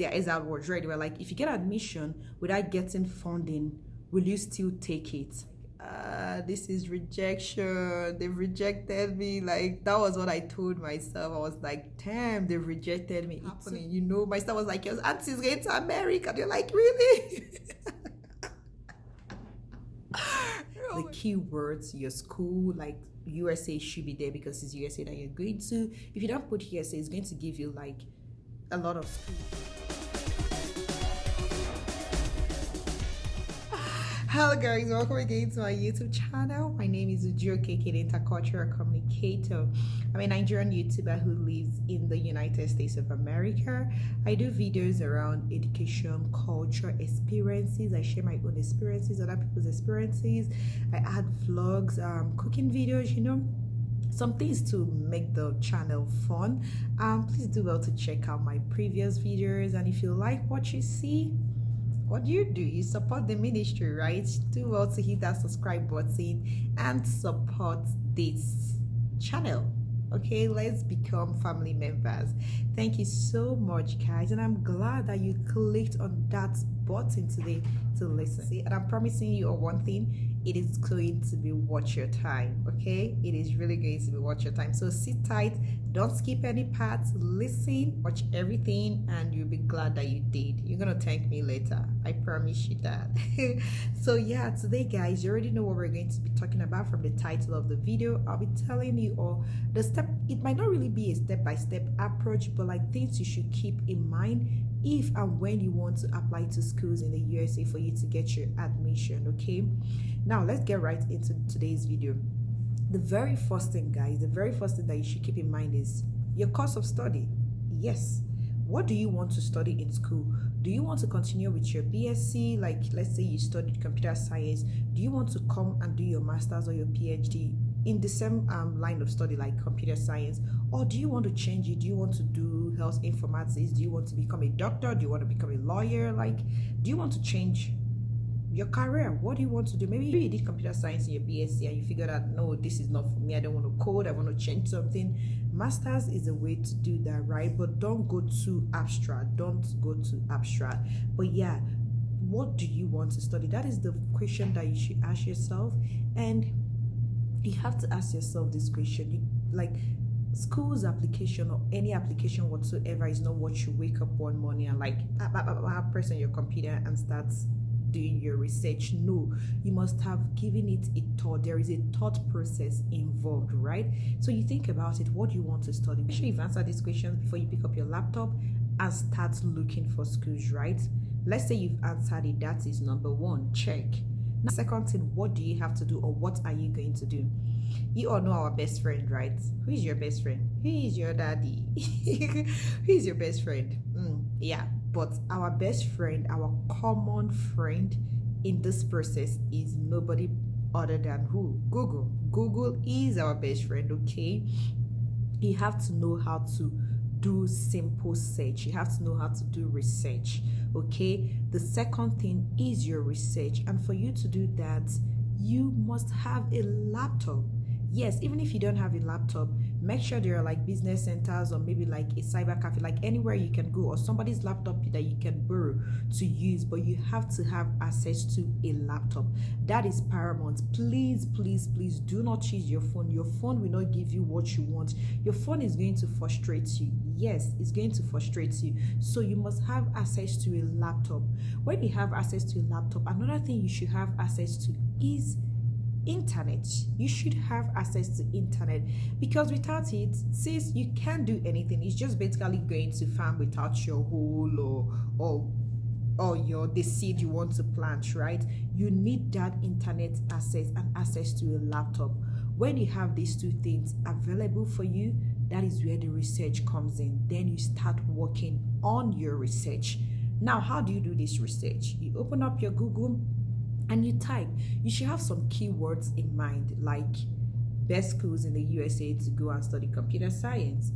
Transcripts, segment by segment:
their exact words, right? They were like, if you get admission without getting funding, will you still take it? This is rejection. They've rejected me. Like, that was what I told myself. I was like, damn, they've rejected me. Happening, you know. My sister was like, your auntie's going to America. They're like, really? The key words, your school, like USA should be there because it's USA that you're going to. If you don't put USA, it's going to give you like a lot of school. Hello guys, welcome again to my YouTube channel. My name is Ujunwa Okeke, the intercultural communicator. I'm a Nigerian YouTuber who lives in the United States of America. I do videos around education, culture, experiences. I share my own experiences, other people's experiences. I add vlogs, cooking videos, you know, some things to make the channel fun. Please do well to check out my previous videos, and if you like what you see, what do? You support the ministry, right? Do well to hit that subscribe button and support this channel. Okay, let's become family members. Thank you so much, guys, and I'm glad that you clicked on that button today to listen. See, and I'm promising you one thing, it is going to be worth your time. Okay, it is really going to be worth your time. So sit tight, don't skip any parts, listen, watch everything, and you'll be glad that you did. You're gonna thank me later, I promise you that. So yeah, today guys, you already know what we're going to be talking about from the title of the video. I'll be telling you all the step. It might not really be a step-by-step approach, but like things you should keep in mind if and when you want to apply to schools in the USA for you to get your admission. Okay, now let's get right into today's video. The very first thing, guys, the very first thing that you should keep in mind is your course of study. Yes, what do you want to study in school? Do you want to continue with your BSc? Like, let's say you studied computer science. Do you want to come and do your master's or your PhD in the same line of study, like computer science? Or do you want to change it? Do you want to do health informatics? Do you want to become a doctor? Do you want to become a lawyer? Like, do you want to change your career? What do you want to do? Maybe you did computer science in your BSc and you figured out, no, this is not for me. I don't want to code. I want to change something. Masters is a way to do that, right? But don't go too abstract. Don't go too abstract. But yeah, what do you want to study? That is the question that you should ask yourself. And you have to ask yourself this question. Like, school's application or any application whatsoever is not what you wake up one morning and like press on your computer and start doing your research. No, you must have given it a thought. There is a thought process involved, right? So you think about it. What do you want to study? Make sure you've answered these questions before you pick up your laptop and start looking for schools, right? Let's say you've answered it. That is number one. Check. Now, second thing, what do you have to do, or what are you going to do? You all know our best friend, right? Who is your best friend? Who is your daddy? Who is your best friend? Yeah, but our best friend, our common friend in this process is nobody other than who? Google. Google is our best friend, okay? You have to know how to do simple search. You have to know how to do research, okay? The second thing is your research, and for you to do that, you must have a laptop. Yes, even if you don't have a laptop, make sure there are like business centers or maybe like a cyber cafe, like anywhere you can go, or somebody's laptop that you can borrow to use, but you have to have access to a laptop. That is paramount. Please, please, please do not use your phone. Your phone will not give you what you want. Your phone is going to frustrate you. Yes, it's going to frustrate you. So you must have access to a laptop. When you have access to a laptop, another thing you should have access to is internet. You should have access to internet, because without it, since you can't do anything, it's just basically going to farm without your hole or your the seed you want to plant, right? You need that internet access and access to a laptop. When you have these two things available for you, that is where the research comes in. Then you start working on your research. Now, how do you do this research? You open up your Google and you type. You should have some keywords in mind, like best schools in the USA to go and study computer science,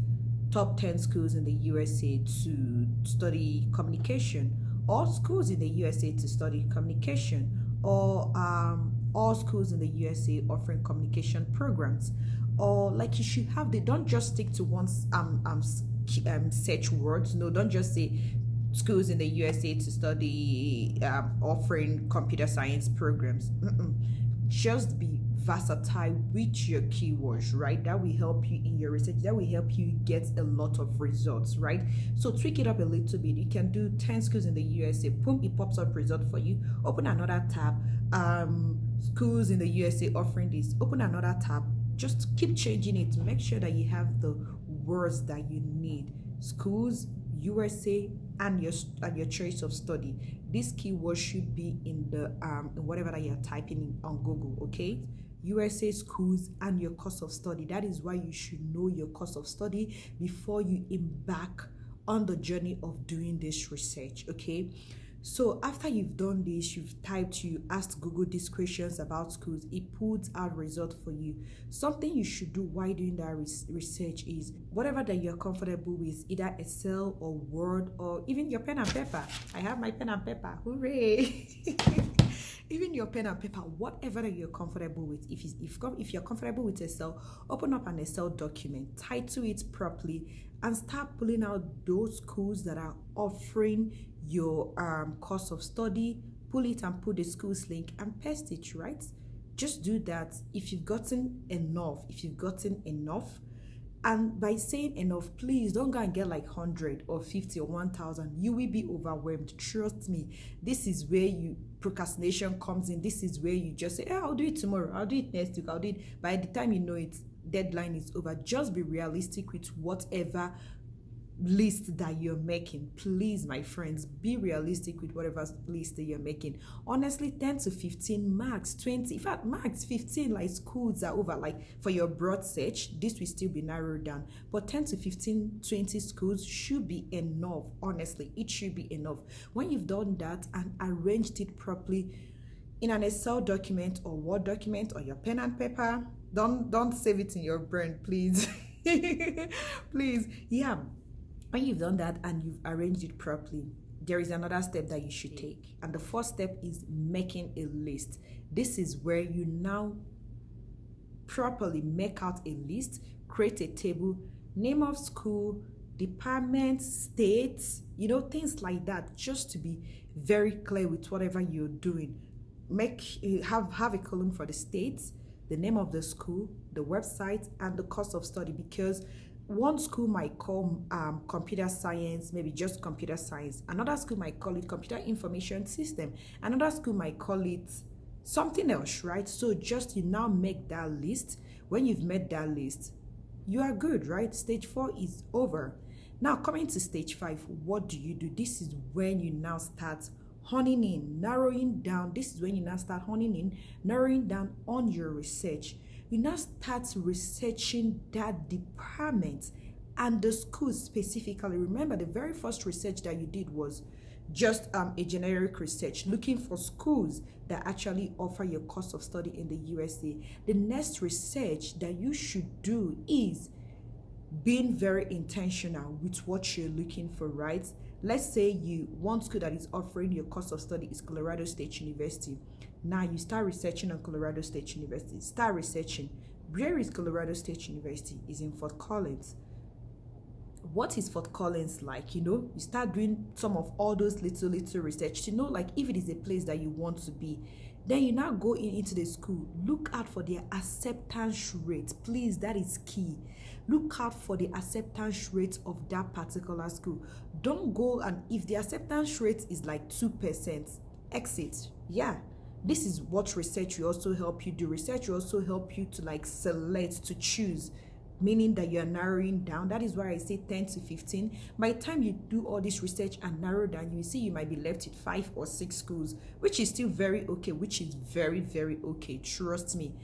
top 10 schools in the USA to study communication, or schools in the USA to study communication, or all schools in the USA offering communication programs. Or like, you should have, they don't just stick to one search words. No, don't just say schools in the USA to study offering computer science programs. Just be versatile with your keywords, right? That will help you in your research. That will help you get a lot of results, right? So tweak it up a little bit. You can do 10 schools in the USA. Boom, it pops up result for you. Open another tab. Schools in the USA offering this. Open another tab. Just keep changing it. Make sure that you have the words that you need. Schools, USA, and your choice of study. This keyword should be in the whatever that you're typing in on Google, okay? USA, schools, and your course of study. That is why you should know your course of study before you embark on the journey of doing this research, okay? So after you've done this, you've typed, you asked Google these questions about schools, it puts out result for you. Something you should do while doing that research is whatever that you're comfortable with, either Excel or Word or even your pen and paper. I have my pen and paper, hooray! Even your pen and paper, whatever that you're comfortable with. If you're comfortable with Excel, open up an Excel document, title it properly, and start pulling out those schools that are offering your course of study. Pull it and put the school's link and paste it, right? Just do that. If you've gotten enough, and by saying enough, please don't go and get like 100 or 50 or 1,000. You will be overwhelmed. Trust me. This is where procrastination comes in. This is where you just say, I'll do it tomorrow. I'll do it next week. I'll do it. By the time you know it, deadline is over. Just be realistic with whatever list that you're making. Please, my friends, be realistic with whatever list that you're making. Honestly, 10 to 15, max 20, in fact max 15, like schools are over. Like for your broad search, this will still be narrowed down, but 10 to 15, 20 schools should be enough. Honestly, it should be enough. When you've done that and arranged it properly in an Excel document or Word document or your pen and paper, don't save it in your brain, please. Please, yeah. When you've done that and you've arranged it properly, there is another step that you should take. And the first step is making a list. This is where you now properly make out a list, create a table, name of school, department, states, things like that, just to be very clear with whatever you're doing. Have a column for the states, the name of the school, the website, and the course of study, because one school might call computer science, maybe just computer science. Another school might call it computer information system. Another school might call it something else, right? So just you now make that list. When you've made that list, you are good, right? Stage 4 is over. Now coming to stage 5, what do you do? This is when you now start honing in, narrowing down. This is when you now start honing in, narrowing down on your research. You now start researching that department and the school specifically. Remember, the very first research that you did was just a generic research, looking for schools that actually offer your course of study in the USA. The next research that you should do is being very intentional with what you're looking for, right? Let's say one school that is offering your course of study is Colorado State University. Now you start researching on Colorado State University. Start researching. Where is Colorado State University? Is in Fort Collins. What is Fort Collins like? You start doing some of all those little research to know, like, if it is a place that you want to be. Then you now go into the school. Look out for their acceptance rate. Please, that is key. Look out for the acceptance rate of that particular school. Don't go, and if the acceptance rate is like 2%, exit. Yeah. This is what research will also help you do. Research will also help you to select, to choose, meaning that you're narrowing down. That is why I say 10 to 15. By the time you do all this research and narrow down, you see you might be left with 5 or 6 schools, which is still very okay, which is very, very okay. Trust me.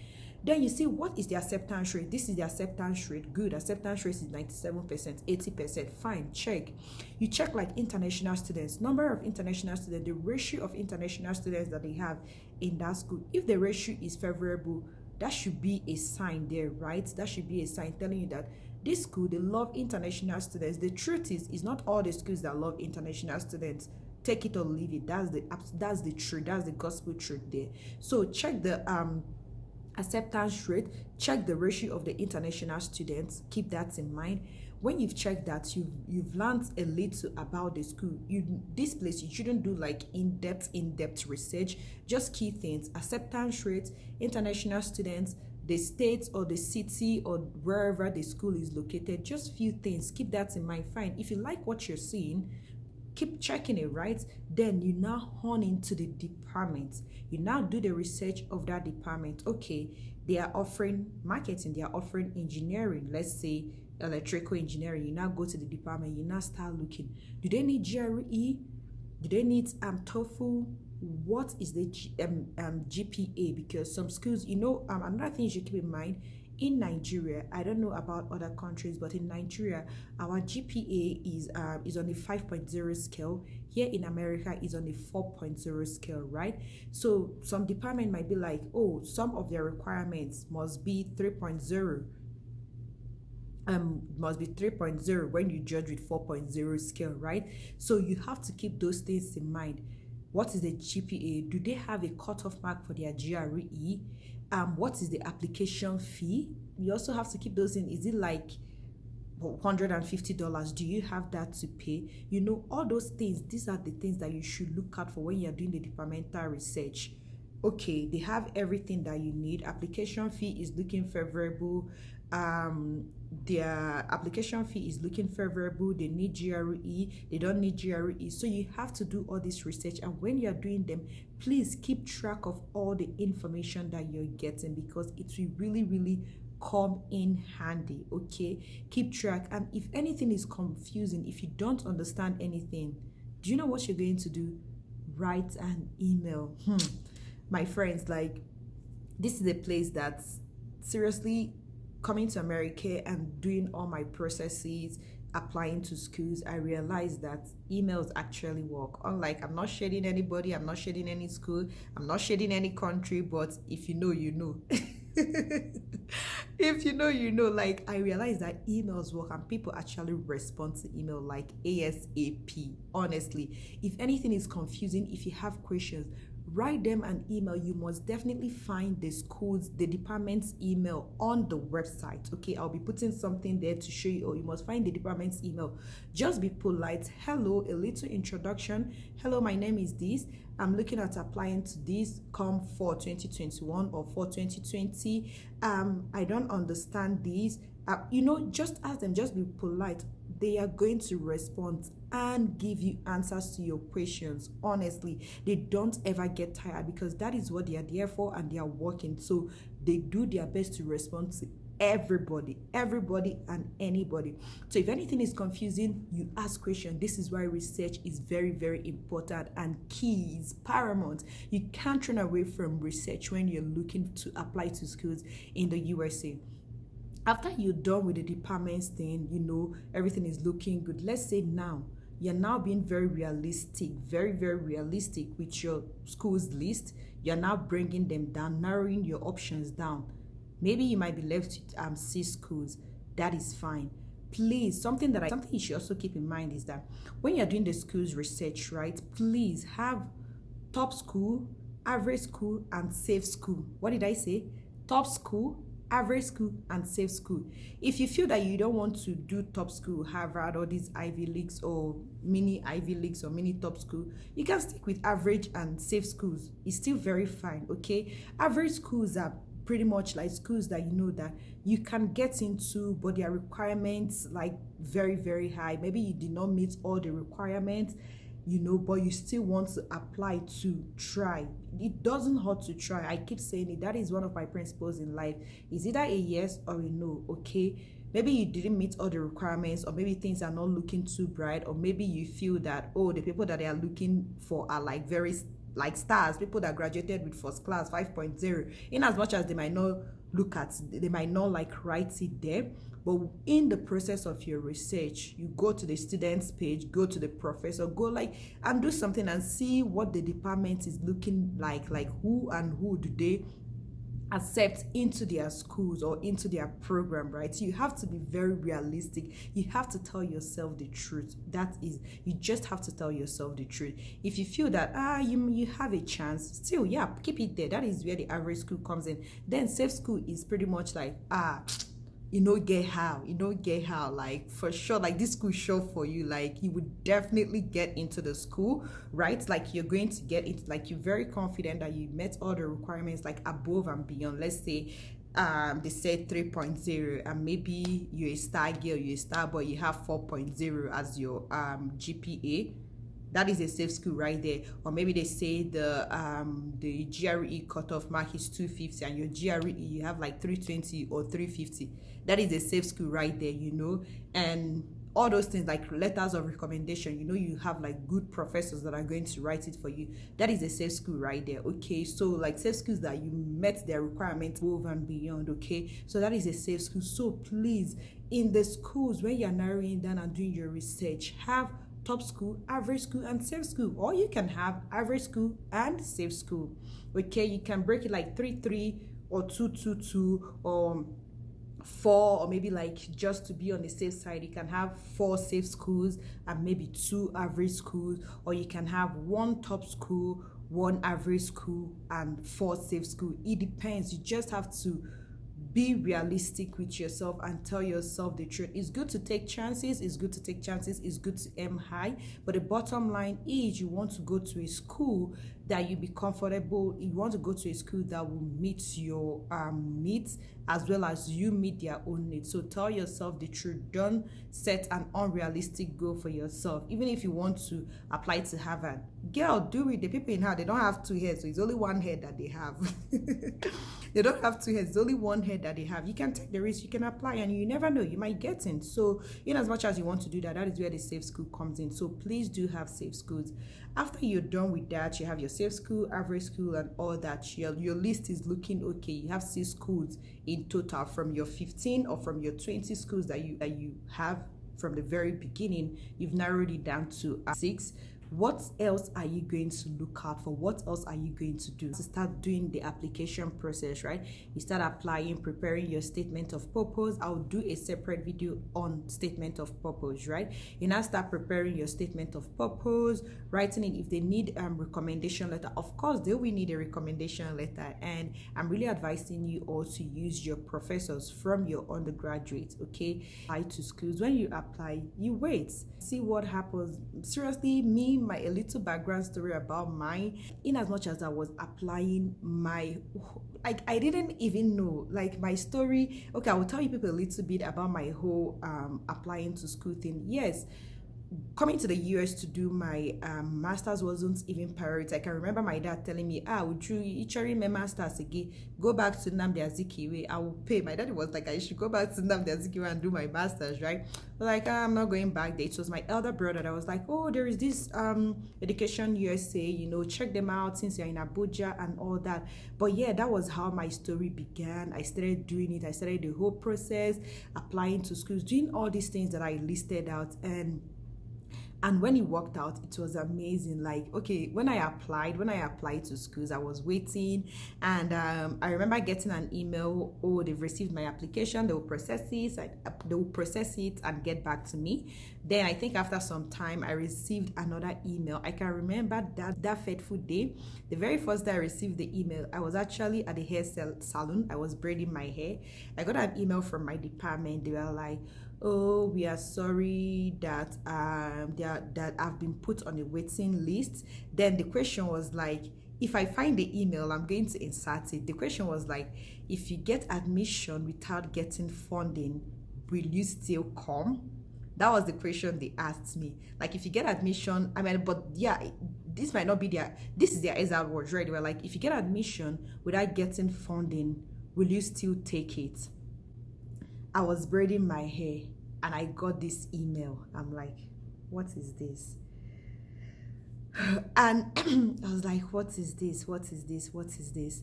Then you see, what is the acceptance rate? This is the acceptance rate. Good. Acceptance rate is 97%, 80%. Fine. Check. You check like international students, number of international students, the ratio of international students that they have in that school. If the ratio is favorable, that should be a sign there, right? That should be a sign telling you that this school, they love international students. The truth is not all the schools that love international students. Take it or leave it. That's the truth. That's the gospel truth there. So check the acceptance rate, check the ratio of the international students, keep that in mind. when you've checked that, you've learned a little about the school. This place, you shouldn't do like in-depth research. Just key things: acceptance rate, international students, the state or the city or wherever the school is located. Just few things, keep that in mind. Fine, if you like what you're seeing, keep checking it, right? Then you now hone into the department. You now do the research of that department. Okay, they are offering marketing, they are offering engineering, let's say electrical engineering. You now go to the department, you now start looking. Do they need GRE? Do they need TOEFL? What is the GPA? Because some schools, another thing you should keep in mind, in Nigeria, I don't know about other countries, but in Nigeria, our GPA is on a 5.0 scale. Here in America is on a 4.0 scale, right? So some department might be like, oh, some of their requirements must be 3.0. Must be 3.0 when you judge with 4.0 scale, right? So you have to keep those things in mind. What is the GPA? Do they have a cutoff mark for their GRE? What is the application fee? You also have to keep those in. Is it like $150? Do you have that to pay? All those things. These are the things that you should look out for when you're doing the departmental research. Okay, they have everything that you need. Application fee is looking favorable. Their application fee is looking favorable. They need GRE, they don't need GRE. So you have to do all this research, and when you're doing them, please keep track of all the information that you're getting, because it will really come in handy. Okay, keep track. And if anything is confusing, if you don't understand anything, do you know what you're going to do? Write an email. My friends, like, this is a place that's seriously coming to America and doing all my processes, applying to schools. I realized that emails actually work. Unlike, I'm not shading anybody, I'm not shading any school, I'm not shading any country, but if you know, you know. If you know, you know. Like, I realized that emails work and people actually respond to email like ASAP. Honestly, if anything is confusing, if you have questions, write them an email. You must definitely find the schools, the department's email on the website. Okay, I'll be putting something there to show you. Or you must find the department's email. Just be polite. Hello, a little introduction. Hello, my name is this. I'm looking at applying to this come for 2021 or for 2020. I don't understand this. Just ask them. Just be polite. They are going to respond and give you answers to your questions. Honestly, they don't ever get tired, because that is what they are there for, and they are working. So they do their best to respond to everybody and anybody. So if anything is confusing, you ask questions. This is why research is very important and key, is paramount. You can't run away from research when you're looking to apply to schools in the USA. After you're done with the departments thing, everything is looking good. Let's say now you're now being very realistic with your school's list. You're now bringing them down, narrowing your options down. Maybe you might be left with 6 schools. That is fine. Please, something you should also keep in mind is that when you're doing the schools research, right, please have top school, average school, and safe school. What did I say? Top school, average school, and safe school. If you feel that you don't want to do top school, Harvard, or these Ivy Leagues or mini Ivy Leagues or mini top school, you can stick with average and safe schools. It's still very fine. Okay, average schools are pretty much like schools that that you can get into, but their requirements like very high. Maybe you did not meet all the requirements, but you still want to apply to try. It doesn't hurt to try. I keep saying it. That is one of my principles in life. Is either a yes or a no. Okay, maybe you didn't meet all the requirements, or maybe things are not looking too bright, or maybe you feel that, the people that they are looking for are like very like stars, people that graduated with first class 5.0, in as much as they might not like write it there. But in the process of your research, you go to the student's page, go to the professor, and do something and see what the department is looking like who do they accept into their schools or into their program, right? So you have to be very realistic. You have to tell yourself the truth. You just have to tell yourself the truth. If you feel that you have a chance, still, keep it there. That is where the average school comes in. Then safe school is pretty much like get how, like for sure, like this school show for you, like you would definitely get into the school, right? Like you're going to get it, like you're very confident that you met all the requirements, like above and beyond. Let's say they said 3.0, and maybe you're a star girl, you're a star boy, you have 4.0 as your GPA. That is a safe school right there. Or maybe they say the GRE cutoff mark is 250, and your GRE you have like 320 or 350. That is a safe school right there, and all those things, like letters of recommendation, you have like good professors that are going to write it for you. That is a safe school right there. Okay, so like safe schools that you met their requirements above and beyond. Okay, so that is a safe school. So please, in the schools, when you're narrowing down and doing your research, have top school, average school, and safe school. Or you can have average school and safe school. Okay, you can break it like 3-3 or 2-2-2 or 4, or maybe like just to be on the safe side, you can have 4 safe schools and maybe 2 average schools, or you can have 1 top school, 1 average school, and 4 safe school. It depends. You just have to be realistic with yourself and tell yourself the truth. It's good to take chances, it's good to aim high, but the bottom line is you want to go to a school that you be comfortable. You want to go to a school that will meet your needs as well as you meet their own needs. So tell yourself the truth. Don't set an unrealistic goal for yourself. Even if you want to apply to Harvard, girl, do it. The people in Harvard, they don't have 2 heads, so it's only 1 head that they have. They don't have 2 heads, it's only 1 head that they have. You can take the risk, you can apply, and you never know, you might get in. So in as much as you want to do that, that is where the safe school comes in. So please do have safe schools. After you're done with that, you have your safe school, average school, and all that. Your list is looking okay. You have 6 schools in total from your 15 or from your 20 schools that you have from the very beginning. You've narrowed it down to 6. What else are you going to look out for? What else are you going to do? To start doing the application process, right? You start applying, preparing your statement of purpose. I'll do a separate video on statement of purpose, right? You now start preparing your statement of purpose, writing it. If they need recommendation letter, of course they will need a recommendation letter, and I'm really advising you all to use your professors from your undergraduate. Okay, apply to schools. When you apply, you wait, see what happens. Seriously, a little background story about mine. In as much as I was applying, I didn't even know, like, my story. Okay, I will tell you people a little bit about my whole applying to school thing. Yes, coming to the US to do my master's wasn't even priority. I can remember my dad telling me, would you carry my master's again? Go back to Nnamdi Azikiwe, I will pay. My dad was like, I should go back to Nnamdi Azikiwe and do my master's, right? But like, I'm not going back there. It was my elder brother that was like, oh, there is this Education USA, check them out since you're in Abuja and all that. But yeah, that was how my story began. I started doing it. I started the whole process, applying to schools, doing all these things that I listed out. And when it worked out, it was amazing. Like, okay, when I applied to schools, I was waiting, and I remember getting an email, oh, they've received my application, they will process it and get back to me. Then I think after some time, I received another email. I can remember that fateful day. The very first day I received the email, I was actually at the hair salon. I was braiding my hair. I got an email from my department. They were like, oh, we are sorry that that I've been put on a waiting list. Then the question was like, if I find the email, I'm going to insert it. The question was like, if you get admission without getting funding, will you still come? That was the question they asked me. Like, if you get admission, but yeah, this might not be this is their exact words, right? They were like, if you get admission without getting funding, will you still take it? I was braiding my hair and I got this email. I'm like, what is this? And I was like, what is this?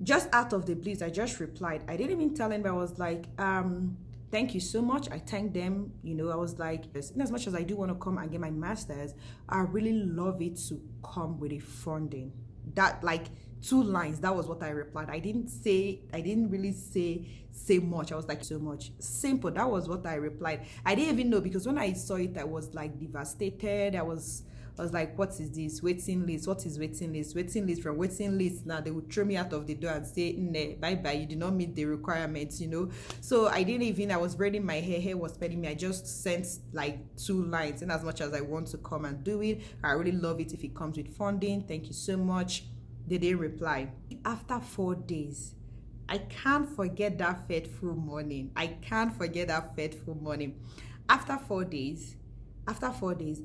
Just out of the blue, I just replied. I didn't even tell them, but I was like, thank you so much. I thanked them. I was like, in as much as I do want to come and get my master's, I really love it to come with a funding. That, like, 2 lines, that was what I replied. I didn't really say much. I was like, so much. Simple. That was what I replied. I didn't even know, because when I saw it, I was like devastated. I was I was like, what is this? Waiting list. What is waiting list? Waiting list. From waiting list, now they would throw me out of the door and say, nah, bye-bye, you did not meet the requirements, you know. So I didn't even, I was braiding my hair was paining me. I just sent like 2 lines, in as much as I want to come and do it. I really love it if it comes with funding. Thank you so much. They didn't reply. After 4 days, I can't forget that fateful morning. After 4 days,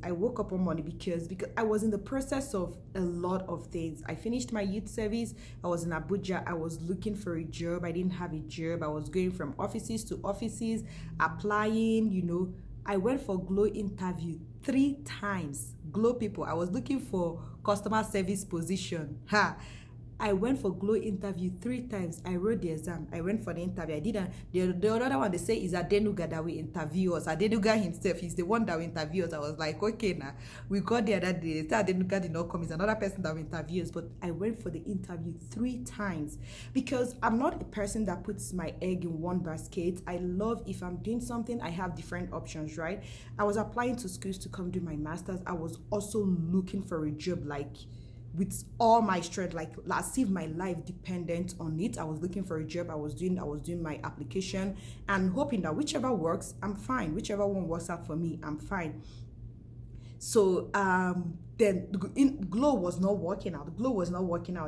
I woke up one morning because I was in the process of a lot of things. I finished my youth service. I was in Abuja. I was looking for a job. I didn't have a job. I was going from offices to offices, applying, you know. I went for Glow interview 3 times. Glow people. I was looking for customer service position. I went for Glow interview 3 times. I wrote the exam. I went for the interview. I did the other one they say is Adenuga that will interview us. Adenuga himself, he's the one that will interview us. I was like, okay, now we got the other day. Adenuga did not come. It's another person that will interview us. But I went for the interview 3 times because I'm not a person that puts my egg in one basket. I love, if I'm doing something, I have different options, right? I was applying to schools to come do my master's. I was also looking for a job like with all my strength, like as if my life dependent on it. I was looking for a job. I was doing my application and hoping that whichever works, I'm fine. Whichever one works out for me, I'm fine. So then Glow was not working out.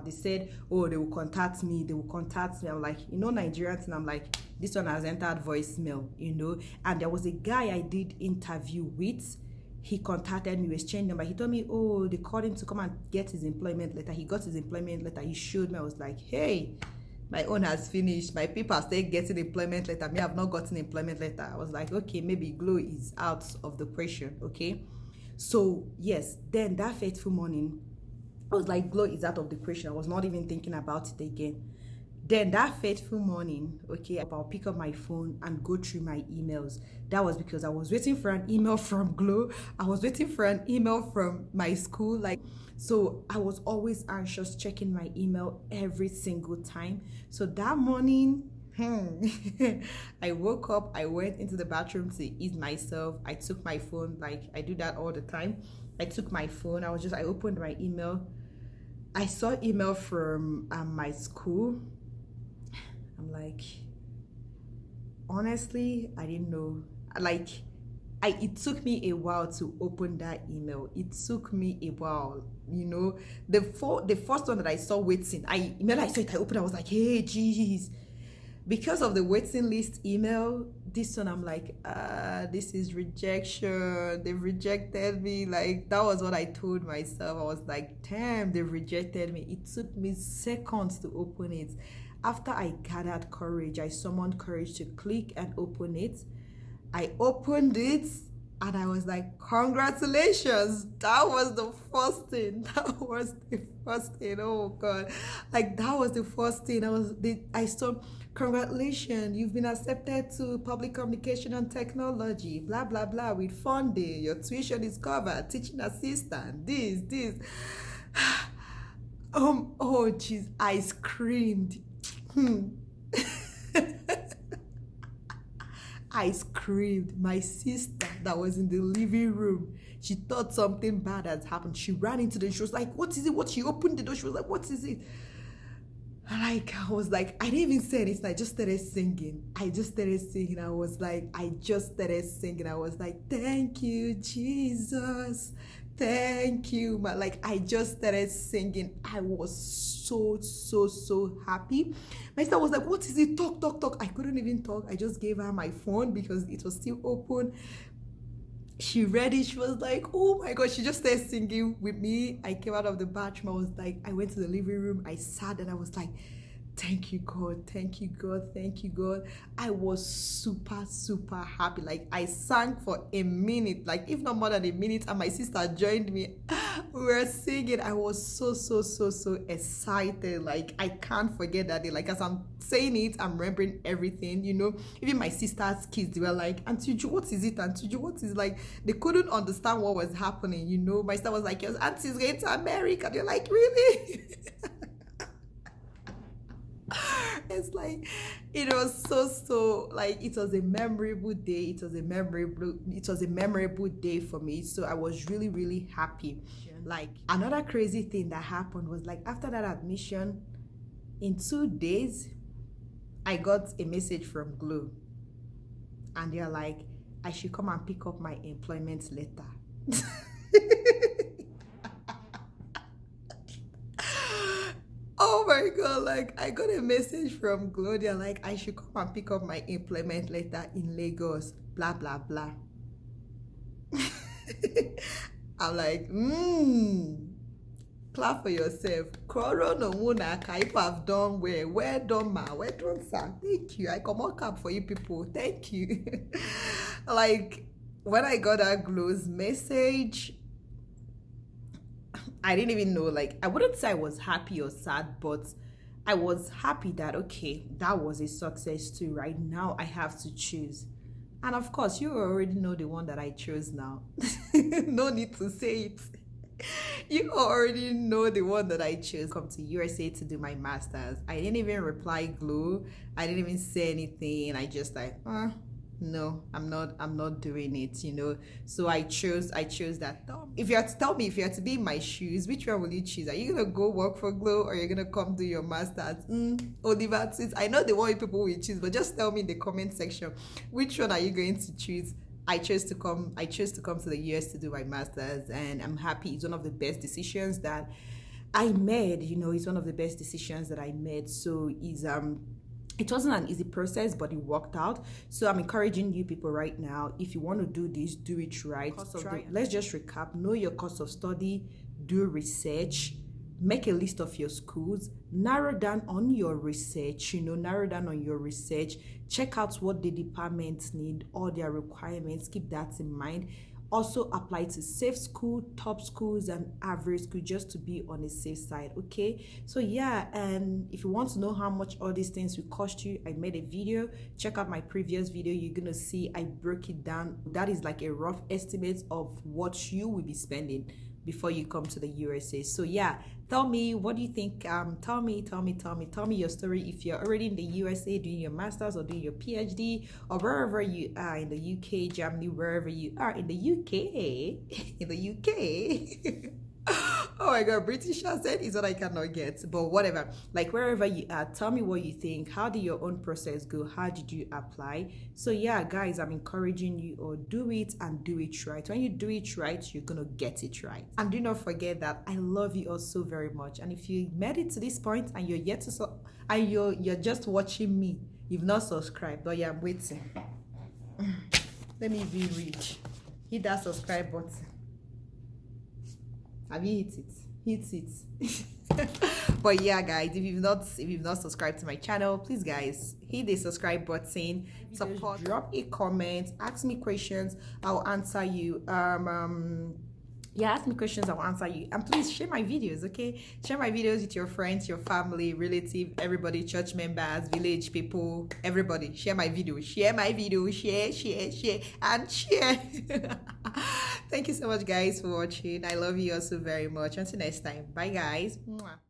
They said, oh, they will contact me. I'm like, you know, Nigerians, and I'm like, this one has entered voicemail, you know. And there was a guy I did interview with. He contacted me, we exchanged number. He told me, oh, they called him to come and get his employment letter. He got his employment letter. He showed me. I was like, hey, my own has finished. My people are still getting employment letter. Me, I've not gotten employment letter. I was like, okay, maybe Glow is out of the question, okay? So, yes, then that fateful morning, I was like, Glow is out of the question. I was not even thinking about it again. Then that fateful morning, okay, I'll pick up my phone and go through my emails. That was because I was waiting for an email from Glow. I was waiting for an email from my school. So I was always anxious checking my email every single time. So that morning, I woke up, I went into the bathroom to ease myself. I took my phone, like I do that all the time. I took my phone, I opened my email. I saw email from my school. I'm like, honestly, I didn't know. It took me a while to open that email. It took me a while, you know. The first one that I saw waiting, I saw it, I opened, I was like, hey, geez. Because of the waiting list email, this one, I'm like, this is rejection. They've rejected me. Like, that was what I told myself. I was like, damn, they've rejected me. It took me seconds to open it. After I gathered courage, I summoned courage to click and open it. I opened it and I was like, congratulations. That was the first thing. Oh God. Like, that was the first thing. I saw, congratulations, you've been accepted to public communication and technology, blah, blah, blah, with funding. Your tuition is covered, teaching assistant, this. Oh, jeez, I screamed. I screamed. My sister that was in the living room, she thought something bad had happened. She ran into the, she was like, what is it? She opened the door. She was like, what is it? I was like, I didn't even say anything. I just started singing. I was like, thank you, Jesus. Thank you. I just started singing. I was so happy. My sister was like, what is it? Talk. I couldn't even talk. I just gave her my phone because it was still open. She read it. She was like, oh my God. She just started singing with me. I came out of the bathroom. I went to the living room. I sat and I was like, thank you, God. Thank you, God. Thank you, God. I was super happy. I sang for a minute, if not more than a minute, and my sister joined me. We were singing. I was so excited. I can't forget that day. As I'm saying it, I'm remembering everything, you know. Even my sister's kids, they were like, Auntie Uju, what is it? Auntie Uju, what is it? They couldn't understand what was happening, you know. My sister was like, your auntie's going to America. They're like, really? It's like it was so like it was a memorable day. It was a memorable day for me. So I was really happy. Like another crazy thing that happened was like after that admission, in 2 days, I got a message from Glow, and they're like, I should come and pick up my employment letter. Oh my god, like I got a message from Gloria, like I should come and pick up my employment letter in Lagos, blah blah blah. I'm like, clap for yourself. Corona Muna, Kaipa have done where done ma, where done sir. Thank you. I come on cap for you people. Thank you. Like when I got that Glow's message, I didn't even know, like, I wouldn't say I was happy or sad, but I was happy that, okay, that was a success too. Right now, I have to choose. And of course, you already know the one that I chose now. No need to say it. You already know the one that I chose. Come to USA to do my master's. I didn't even reply Glow. I didn't even say anything. I just like, no, I'm not doing it, you know. So I chose that. If you had to tell me, if you had to be in my shoes, which one will you choose? Are you gonna go work for Glow, or you're gonna come do your master's? Oliver, since I know the one people will choose, but just tell me in the comment section, which one are you going to choose? I chose to come to the US to do my master's, and I'm happy. It's one of the best decisions that I made, you know. It's one of the best decisions that I made. So it wasn't an easy process, but it worked out. So I'm encouraging you people right now, if you want to do this, do it right. Let's just recap. Know your course of study, do research, make a list of your schools, narrow down on your research, check out what the departments need, all their requirements, keep that in mind. Also apply to safe school, top schools, and average school, just to be on the safe side. Okay, so yeah, and if you want to know how much all these things will cost you, I made a video. Check out my previous video. You're gonna see I broke it down. That is like a rough estimate of what you will be spending before you come to the USA. So yeah, tell me, what do you think? Tell me your story. If you're already in the USA doing your master's or doing your PhD, or wherever you are in the UK, Germany, wherever you are in the UK, in the UK. Oh my god, British accent is what I cannot get, but whatever. Like wherever you are, tell me what you think. How did your own process go? How did you apply? So yeah, guys, I'm encouraging you, or do it and do it right. When you do it right, you're gonna get it right. And do not forget that I love you all so very much. And if you made it to this point and you're yet to and you're just watching me, you've not subscribed, or yeah, I'm waiting. Let me be rich. Hit that subscribe button. Have you hit it? But yeah, guys, if you've not subscribed to my channel, please guys, hit the subscribe button, support, drop a comment, ask me questions, I'll answer you. Yeah, ask me questions, I'll answer you. And please share my videos, okay? Share my videos with your friends, your family, relative, everybody, church members, village people, everybody. Share my video, share, and share. Thank you so much, guys, for watching. I love you all so very much. Until next time. Bye, guys. Mwah.